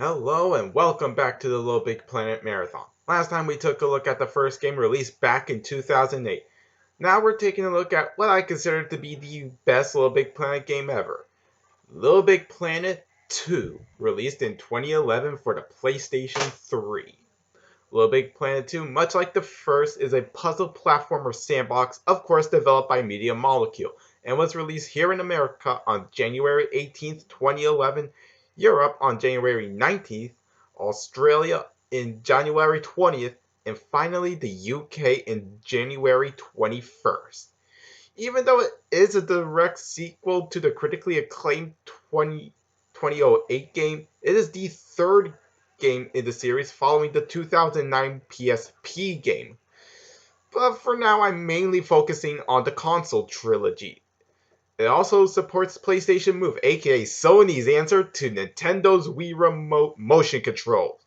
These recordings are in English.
Hello and welcome back to the Little Big Planet Marathon. Last time we took a look at the first game released back in 2008. Now we're taking a look at what I consider to be the best Little Big Planet game ever. Little Big Planet 2, released in 2011 for the PlayStation 3. Little Big Planet 2, much like the first, is a puzzle platformer sandbox, of course developed by Media Molecule, and was released here in America on January 18th, 2011, Europe on January 19th, Australia in January 20th, and finally the UK in January 21st. Even though it is a direct sequel to the critically acclaimed 2008 game, it is the third game in the series following the 2009 PSP game. But for now, I'm mainly focusing on the console trilogy. It also supports PlayStation Move, aka Sony's answer to Nintendo's Wii Remote motion control.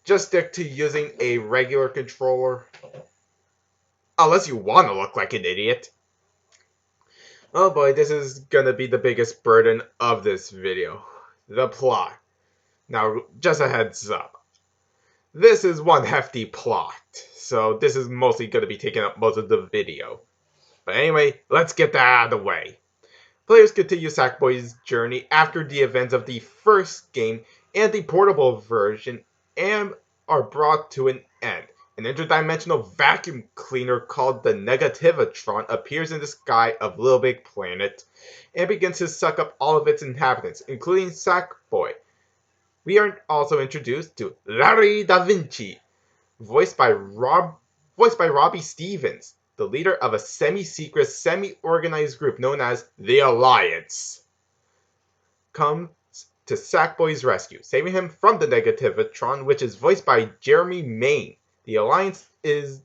Just stick to using a regular controller, unless you want to look like an idiot. Oh boy, this is gonna be the biggest burden of this video. The plot. Now, just a heads up. This is one hefty plot, so this is mostly gonna be taking up most of the video. But anyway, let's get that out of the way. Players continue Sackboy's journey after the events of the first game and the portable version and are brought to an end. An interdimensional vacuum cleaner called the Negativatron appears in the sky of Little Big Planet and begins to suck up all of its inhabitants, including Sackboy. We are also introduced to Larry Da Vinci, voiced by Robbie Stevens, the leader of a semi-secret, semi-organized group known as the Alliance, comes to Sackboy's rescue, saving him from the Negativatron, which is voiced by Jeremy Main. The Alliance is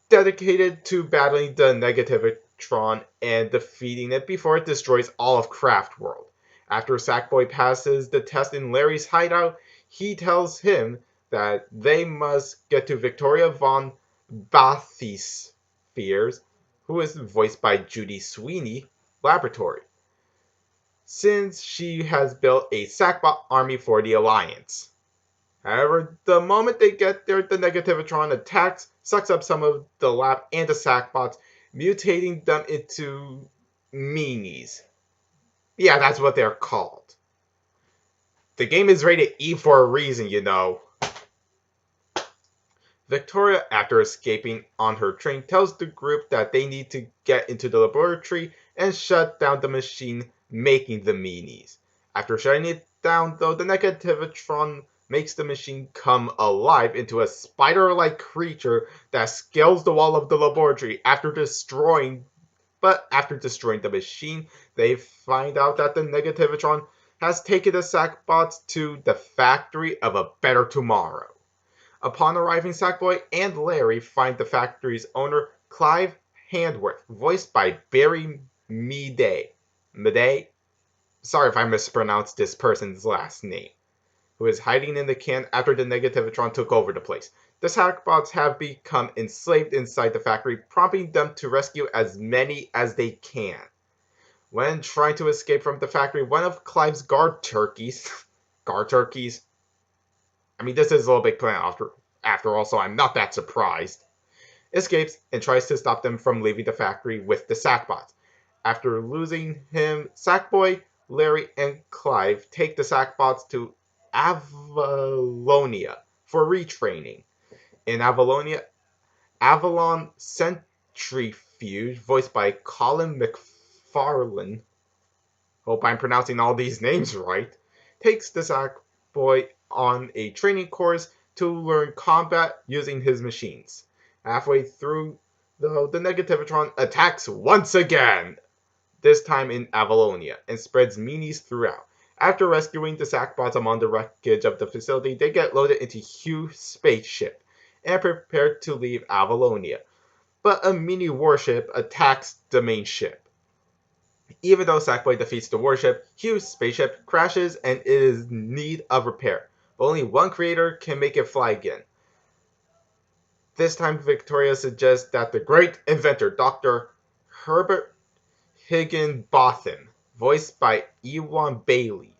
dedicated to battling the Negativatron and defeating it before it destroys all of Craftworld. After Sackboy passes the test in Larry's hideout, he tells him that they must get to Victoria von Bathysphere's, who is voiced by Judy Sweeney, laboratory, since she has built a Sackbot army for the Alliance. However, the moment they get there, the Negativatron attacks, sucks up some of the lab and the Sackbots, mutating them into meanies. Yeah, that's what they're called. The game is rated E for a reason, you know. Victoria, after escaping on her train, tells the group that they need to get into the laboratory and shut down the machine making the meanies. After shutting it down, though, the Negativatron makes the machine come alive into a spider-like creature that scales the wall of the laboratory after destroying the machine, they find out that the Negativatron has taken the Sackbots to the factory of a better tomorrow. Upon arriving, Sackboy and Larry find the factory's owner, Clive Handworth, voiced by Barry Midday. Sorry if I mispronounced this person's last name, who is hiding in the can after the Negativatron took over the place. The Sackbots have become enslaved inside the factory, prompting them to rescue as many as they can. When trying to escape from the factory, one of Clive's guard turkeys, I mean, this is a Little Big Planet after all, so I'm not that surprised, escapes and tries to stop them from leaving the factory with the Sackbots. After losing him, Sackboy, Larry, and Clive take the Sackbots to Avalonia for retraining. In Avalonia, Avalon Centrifuge, voiced by Colin McFarlane, hope I'm pronouncing all these names right, takes the Sackboy on a training course to learn combat using his machines. Halfway through, though, the Negativatron attacks once again, this time in Avalonia, and spreads meanies throughout. After rescuing the Sackbots among the wreckage of the facility, they get loaded into Hugh's spaceship and prepare to leave Avalonia. But a mini warship attacks the main ship. Even though Sackboy defeats the warship, Hugh's spaceship crashes and it is in need of repair. But only one creator can make it fly again. This time, Victoria suggests that the great inventor, Dr. Herbert Higginbotham, voiced by Ewan Bailey.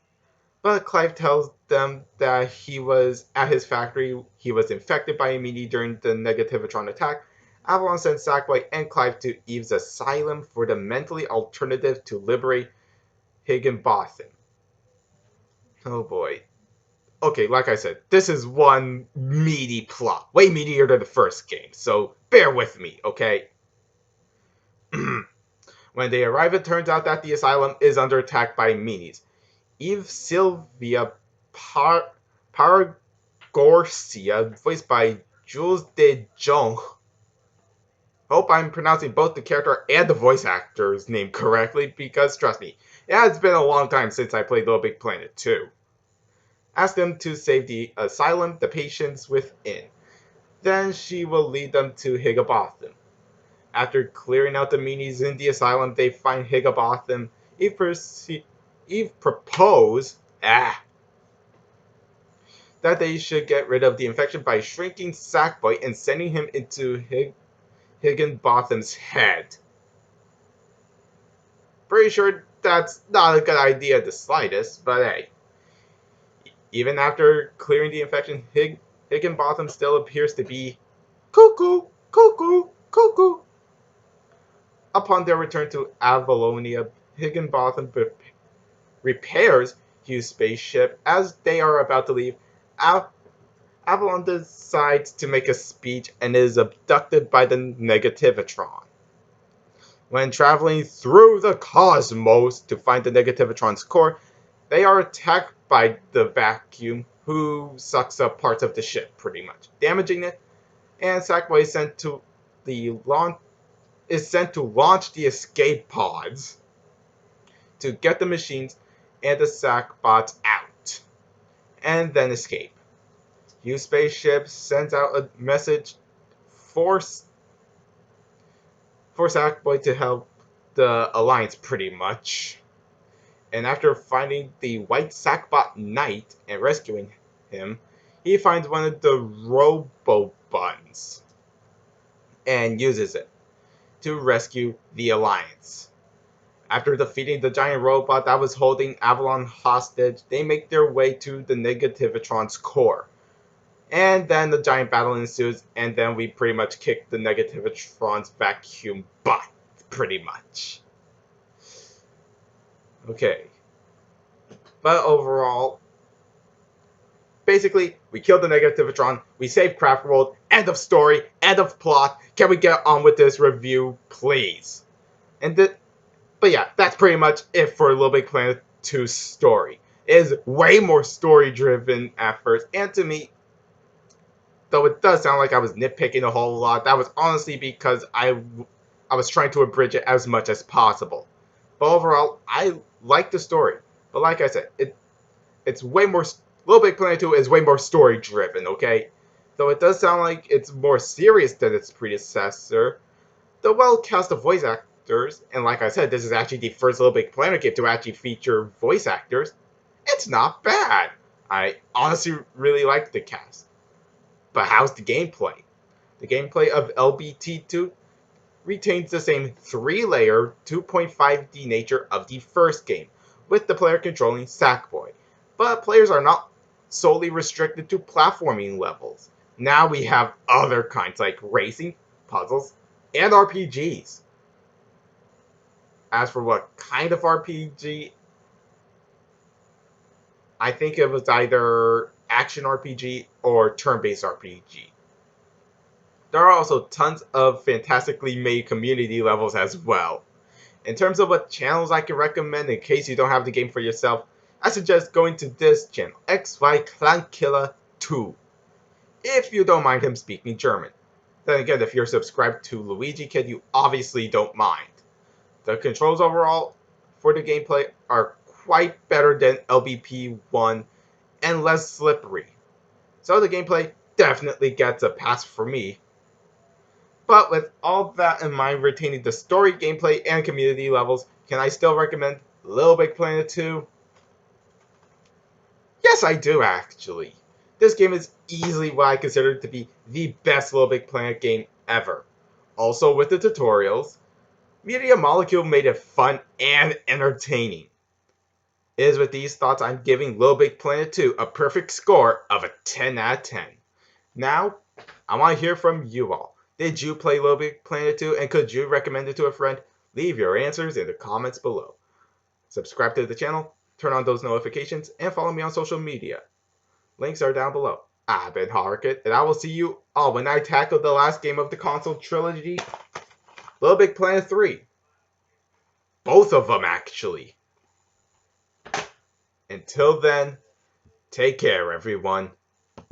But Clive tells them that he was at his factory, he was infected by a meanie during the Negativitron attack. Avalon sends Sackboy and Clive to Eve's asylum for the mentally alternative to liberate Higginbotham. Oh boy. Okay, like I said, this is one meaty plot. Way meatier than the first game, so bear with me, okay? When they arrive, it turns out that the asylum is under attack by meanies. Eve Sylvia Paragorcia, voiced by Jules de Jong. Hope I'm pronouncing both the character and the voice actor's name correctly, because trust me, it has been a long time since I played LittleBigPlanet 2. Ask them to save the asylum, the patients within. Then she will lead them to Higginbotham. After clearing out the meanies in the asylum, they find Higginbotham. Eve proposes that they should get rid of the infection by shrinking Sackboy and sending him into Higginbotham's head. Pretty sure that's not a good idea the slightest, but hey. Even after clearing the infection, Higginbotham still appears to be cuckoo, cuckoo, cuckoo. Upon their return to Avalonia, Higginbotham repairs Hugh's spaceship. As they are about to leave, Avalon decides to make a speech and is abducted by the Negativitron. When traveling through the cosmos to find the Negativitron's core, they are attacked by the vacuum, who sucks up parts of the ship, pretty much, damaging it, and Sackboy is sent to launch the escape pods to get the machines and the Sackbots out, and then escape. Hughes' spaceship sends out a message for Sackboy to help the Alliance, pretty much. And after finding the White Sackbot Knight and rescuing him, he finds one of the Robo-Buns and uses it to rescue the Alliance. After defeating the giant robot that was holding Avalon hostage, they make their way to the Negativitron's core. And then the giant battle ensues, and then we pretty much kick the Negativitron's vacuum butt, pretty much. Okay. But overall, basically, we killed the Negativitron, we saved Craft World, end of story, end of plot. Can we get on with this review, please? But yeah, that's pretty much it for LittleBigPlanet 2's story. It is way more story-driven at first, and to me, though it does sound like I was nitpicking a whole lot, that was honestly because I was trying to abridge it as much as possible. But overall, I like the story. But like I said, it's way more. LittleBigPlanet 2 is way more story-driven, okay? Though it does sound like it's more serious than its predecessor, the well-cast of voice actors, and like I said, this is actually the first LittleBigPlanet game to actually feature voice actors, it's not bad. I honestly really like the cast. But how's the gameplay? The gameplay of LBT2 retains the same 3-layer, 2.5D nature of the first game, with the player controlling Sackboy. But players are not solely restricted to platforming levels. Now we have other kinds like racing, puzzles, and RPGs. As for what kind of RPG, I think it was either action RPG or turn-based RPG. There are also tons of fantastically made community levels as well. In terms of what channels I can recommend in case you don't have the game for yourself, I suggest going to this channel, XY Clankiller 2, if you don't mind him speaking German. Then again, if you're subscribed to Luigi Kid, you obviously don't mind. The controls overall for the gameplay are quite better than LBP1 and less slippery. So the gameplay definitely gets a pass for me. But with all that in mind, retaining the story, gameplay, and community levels, can I still recommend LittleBigPlanet 2? Yes, I do actually. This game is easily what I consider to be the best LittleBigPlanet game ever. Also with the tutorials, Media Molecule made it fun and entertaining. It is with these thoughts I'm giving LittleBigPlanet 2 a perfect score of a 10 out of 10. Now, I want to hear from you all. Did you play LittleBigPlanet 2 and could you recommend it to a friend? Leave your answers in the comments below. Subscribe to the channel, turn on those notifications, and follow me on social media. Links are down below. I've been Harkit, and I will see you all when I tackle the last game of the console trilogy, LittleBigPlanet 3. Both of them, actually. Until then, take care, everyone.